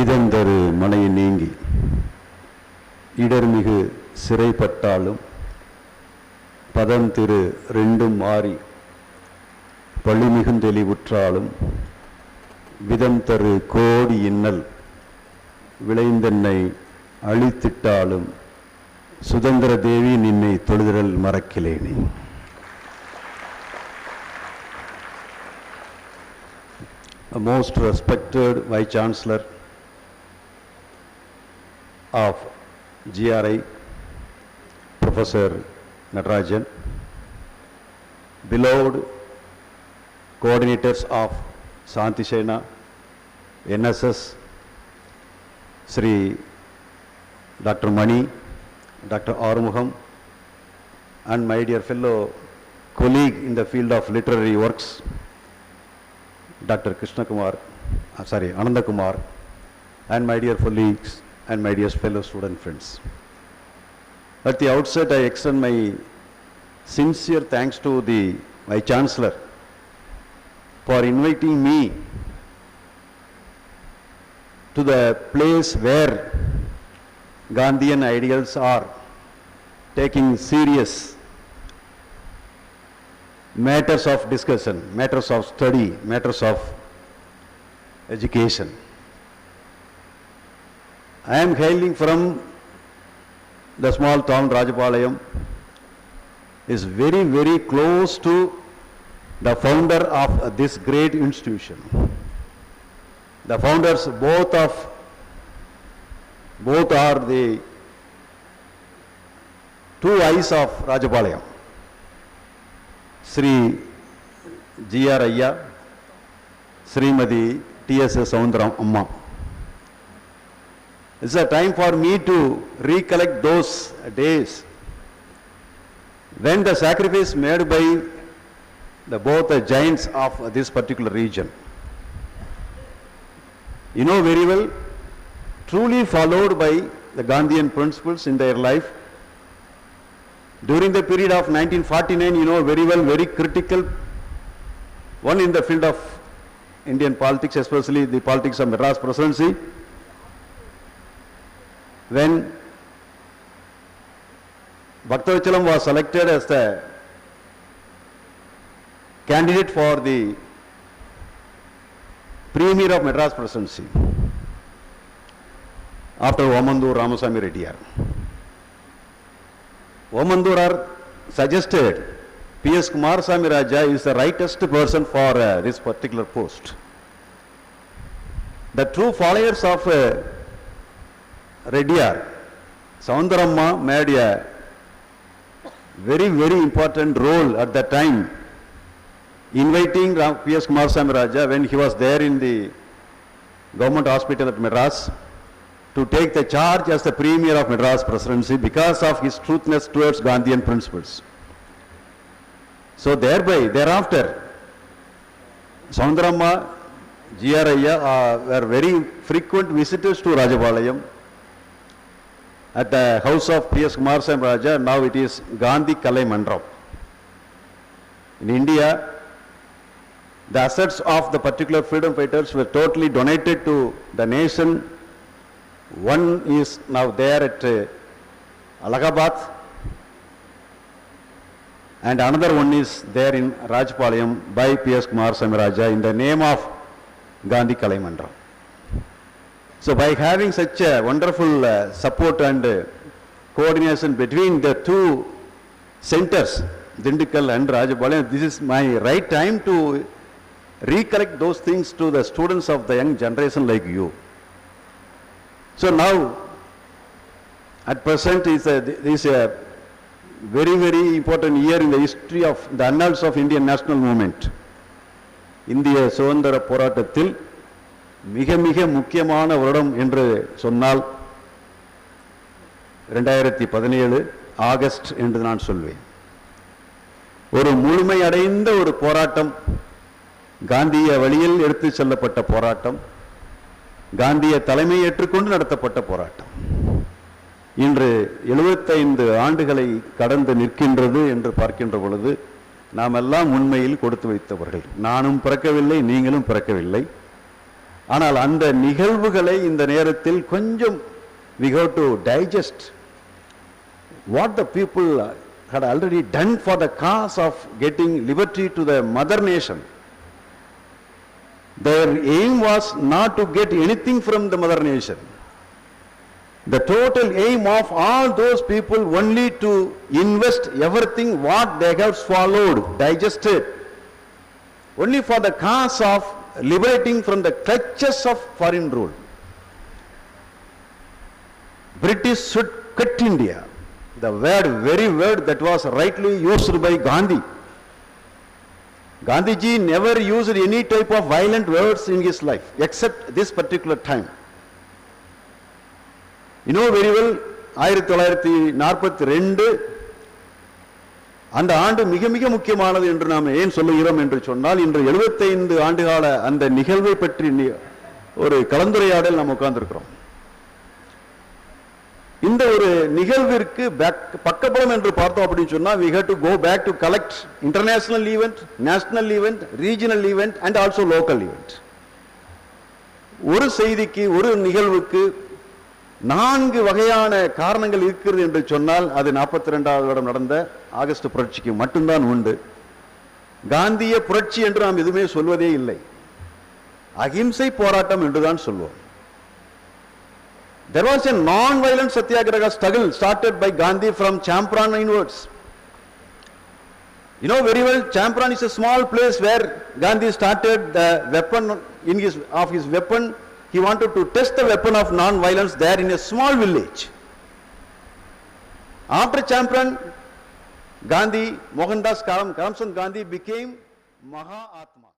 இதந்தரு மனை நீங்கி இடர்மிகு சிறைப்பட்டாலும் பதந்திரு ரெண்டும் மாறி பள்ளி மிகுந்தெளிவுற்றாலும் விதம் தரு கோடி இன்னல் விளைந்தென்னை அழித்திட்டாலும் சுதந்திர தேவி நின்னை தொழுதல் மறக்கிலேனே. A most respected Vice Chancellor of GRI, Professor Natarajan, beloved coordinators of Shanti Sena, NSS, Sri Dr. Mani, Dr. Arumugham, and my dear fellow colleague in the field of literary works, Dr. Ananda Kumar, and my dear colleagues and my dear fellow student friends. At the outset, I extend my sincere thanks to the Vice Chancellor for inviting me to the place where Gandhian ideals are taking serious matters of discussion, matters of study, matters of education. I am hailing from the small town Rajapalayam. Is very, very close to the founder of this great institution. The founders both are the two eyes of Rajapalayam. Sri G.R. Ayya, Srimati T.S. Soundaram Amma. It's a time for me to recollect those days when the sacrifice made by both the giants of this particular region. You know very well, truly followed by the Gandhian principles in their life. During the period of 1949, you know very well, very critical one in the field of Indian politics, especially the politics of Madras Presidency, when Bhaktavachalam was selected as the candidate for the Premier of Madras Presidency after Omandur Ramasamy Reddyar. Omandur suggested P.S. Kumarasamy Raja is the rightest person for this particular post. The true followers of Reddyar, Soundaramma made a very, very important role at that time, inviting P.S. Kumarasamy Raja when he was there in the government hospital at Madras to take the charge as the Premier of Madras Presidency because of his truthness towards Gandhian principles. So thereafter, Soundaramma, G.R. Ayya were very frequent visitors to Rajapalayam at the house of P.S. Kumarasamy Raja. Now it is Gandhi Kalai Mandram. In India, the assets of the particular freedom fighters were totally donated to the nation. One is now there at Allahabad, and another one is there in Rajapalayam by P.S. Kumarasamy Raja in the name of Gandhi Kalai Mandram. So by having such a wonderful support and coordination between the two centers, Dindigul and Rajapalayam, this is my right time to recollect those things to the students of the young generation like you. So now, at present, is a very, very important year in the history of the annals of Indian national movement. இந்திய சுதந்திர போராட்டத்தில் மிக மிக முக்கியமான வருடம் என்று சொன்னால் 2017 August என்று நான் சொல்வேன். ஒரு முழுமையடைந்த ஒரு போராட்டம், காந்திய வழியில் எடுத்து செல்லப்பட்ட போராட்டம், காந்திய தலைமை ஏற்றுக்கொண்டு நடத்தப்பட்ட போராட்டம் இன்று 75 ஆண்டுகளை கடந்து நிற்கின்றது என்று பார்க்கின்ற பொழுது நாம் எல்லாம் உண்மையில் கொடுத்து வைத்தவர்கள். நானும் பிறக்கவில்லை, நீங்களும் பிறக்கவில்லை. ஆனால் அந்த நிகழ்வுகளை இந்த நேரத்தில் கொஞ்சம் we have to digest what the people had already done for the cause of getting liberty to the mother nation. Their aim was not to get anything from the mother nation. The total aim of all those people only to invest everything what they have swallowed, digested, only for the cause of liberating from the clutches of foreign rule. British should quit India. The very word that was rightly used by Gandhi. Gandhiji never used any type of violent words in his life, except this particular time. You know very well, 1942 அந்த ஆண்டு மிக மிக முக்கியமானது என்று நாம் ஏன் சொல்லுகிறோம் என்று சொன்னால், இன்று 75 ஆண்டுகால அந்த நிகழ்வை பற்றி ஒரு கலந்துரையாடல் நாம் உட்கார்ந்திருக்கிறோம். இந்த ஒரு நிகழ்விற்கு பக்கபலம் என்று பார்த்தோம் அப்படின்னு சொன்னா, we have to go back to collect international event, national event, regional event and also local event. ஒரு செய்திக்கு, ஒரு நிகழ்வுக்கு 4 வகையான காரணங்கள் இருக்கிறது என்று சொன்னால், அது 42வது வருடம் நடந்த ஆகஸ்ட் புரட்சிக்கு மட்டும்தான் உண்டு. காந்திய புரட்சி என்று நாம் எதுவுமே சொல்வதே இல்லை, அகிம்சை போராட்டம் என்றுதான் சொல்வோம். There was a non-violent satyagraha struggle started by Gandhi from Champaran inwards. You know very well, Champaran is a small place where Gandhi started the weapon of his weapon. He wanted to test the weapon of non-violence there in a small village. After Champaran, Gandhi, Mohandas Karamchand Gandhi became Mahatma.